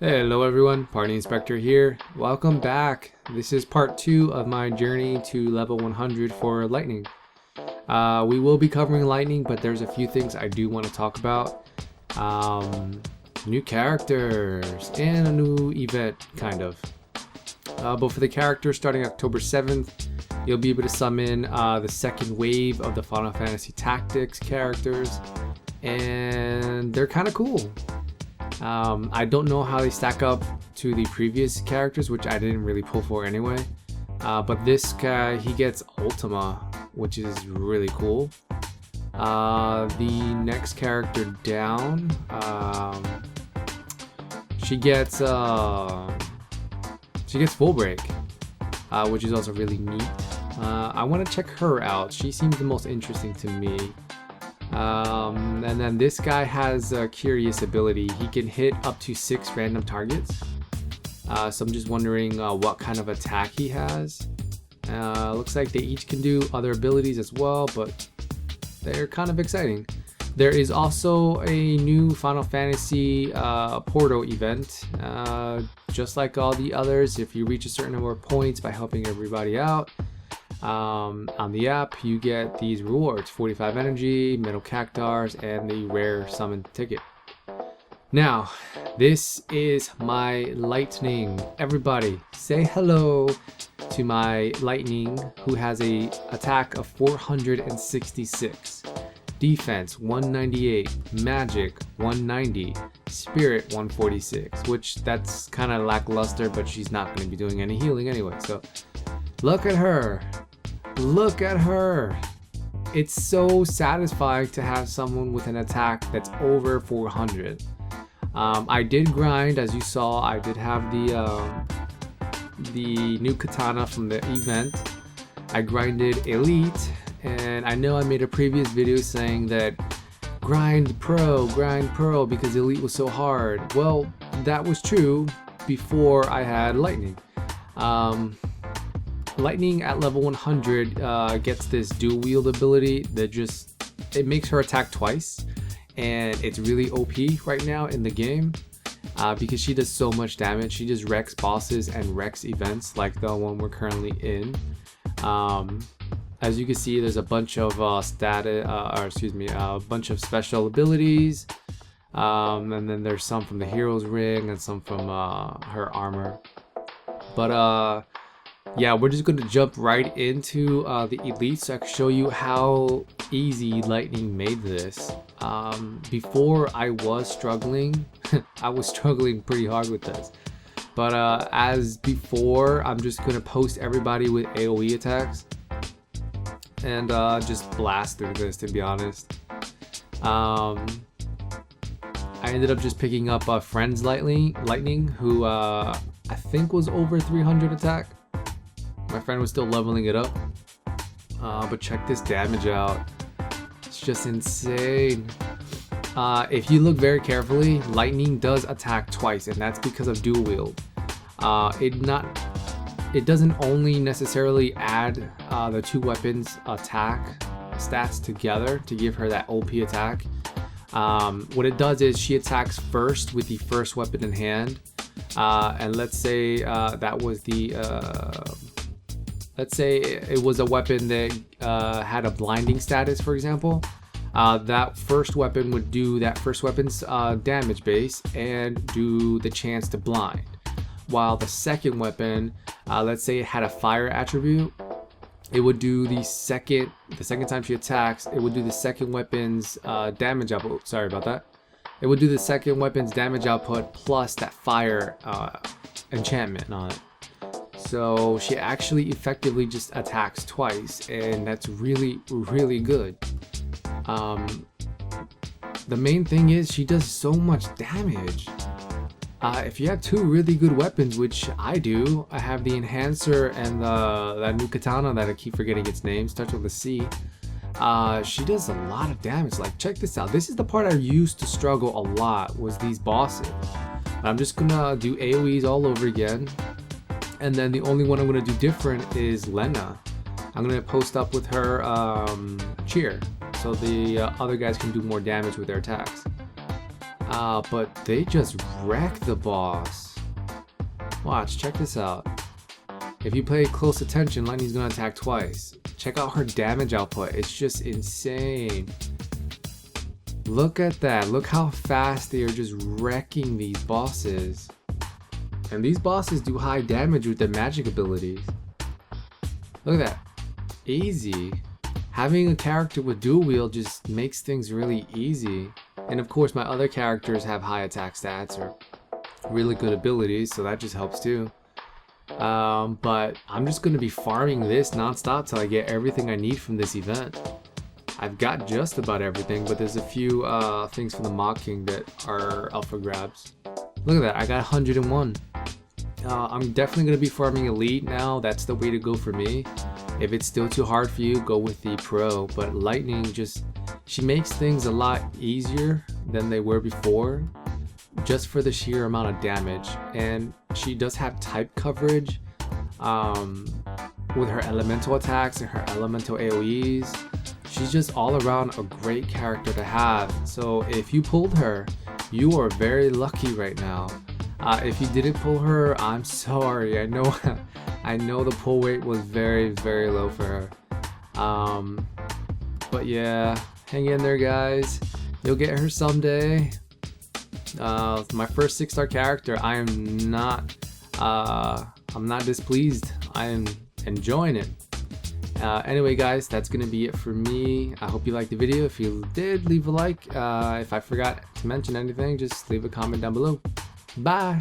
Hello everyone, PartyInspector here. Welcome back. This is part 2 of my journey to level 100 for Lightning. We will be covering Lightning, but there's a few things I do want to talk about. New characters and a new event, kind of. But for the characters, starting October 7th, you'll be able to summon the second wave of the Final Fantasy Tactics characters, and they're kind of cool. I don't know how they stack up to the previous characters, which I didn't really pull for anyway. But this guy, he gets Ultima, which is really cool. The next character down, she gets Full Break, which is also really neat. I want to check her out. She seems the most interesting to me. And then this guy has a curious ability. He can hit up to 6 random targets. So I'm just wondering what kind of attack he has. Looks like they each can do other abilities as well, but they're kind of exciting. There is also a new Final Fantasy Portal event. Just like all the others, if you reach a certain number of points by helping everybody out, on the app, you get these rewards: 45 energy, metal cactars, and the rare summon ticket. Now, this is my Lightning. Everybody, say hello to my Lightning, who has a attack of 466, defense 198, magic 190, spirit 146, which that's kind of lackluster, but she's not going to be doing any healing anyway. So look at her. Look at her. It's so satisfying to have someone with an attack that's over 400. I did grind, as you saw. I did have the new katana from the event. I grinded elite, and I know I made a previous video saying that grind pro because elite was so hard. Well, that was true before I had Lightning. Lightning at level 100 gets this dual wield ability that it makes her attack twice, and it's really OP right now in the game because she does so much damage. She just wrecks bosses and wrecks events like the one we're currently in. As you can see, there's a bunch of a bunch of special abilities, and then there's some from the hero's ring and some from her armor. But yeah, we're just going to jump right into the elite so I can show you how easy Lightning made this. Before I was struggling, I was struggling pretty hard with this. But as before, I'm just going to post everybody with AoE attacks and just blast through this, to be honest. I ended up just picking up Friend's Lightning, who I think was over 300 attack. My friend was still leveling it up, but check this damage out. It's just insane. If you look very carefully, Lightning does attack twice, and that's because of dual wield. It doesn't only necessarily add the two weapons attack stats together to give her that OP attack. What it does is she attacks first with the first weapon in hand, and let's say that was let's say it was a weapon that had a blinding status, for example. That first weapon would do that first weapon's damage base and do the chance to blind. While the second weapon, let's say it had a fire attribute, it would do the second time she attacks, it would do the second weapon's damage output. Sorry about that. It would do the second weapon's damage output plus that fire enchantment on it. So she actually effectively just attacks twice, and that's really, really good. The main thing is she does so much damage. If you have two really good weapons, which I do, I have the Enhancer and that new katana that I keep forgetting its name, starts with a C. She does a lot of damage. Like, check this out. This is the part I used to struggle a lot, was these bosses. I'm just gonna do AoEs all over again. And then the only one I'm going to do different is Lena. I'm going to post up with her cheer, so the other guys can do more damage with their attacks. But they just wreck the boss. Watch, check this out. If you pay close attention, Lightning's gonna attack twice. Check out her damage output, it's just insane. Look at that, look how fast they are just wrecking these bosses. And these bosses do high damage with their magic abilities. Look at that, easy. Having a character with dual wield just makes things really easy. And of course my other characters have high attack stats or really good abilities, so that just helps too. But I'm just gonna be farming this non-stop till I get everything I need from this event. I've got just about everything, but there's a few things from the Mock King that are alpha grabs. Look at that, I got 101. I'm definitely gonna be farming Elite now, that's the way to go for me. If it's still too hard for you, go with the Pro, but Lightning she makes things a lot easier than they were before, just for the sheer amount of damage. And she does have type coverage with her elemental attacks and her elemental AoEs. She's just all around a great character to have. So if you pulled her, you are very lucky right now. If you didn't pull her, I'm sorry. I know I know the pull rate was very, very low for her. But yeah, hang in there guys. You'll get her someday. My first 6-star character, I'm not displeased. I am enjoying it. Anyway guys, that's gonna be it for me. I hope you liked the video. If you did, leave a like. If I forgot to mention anything, just leave a comment down below. Bye.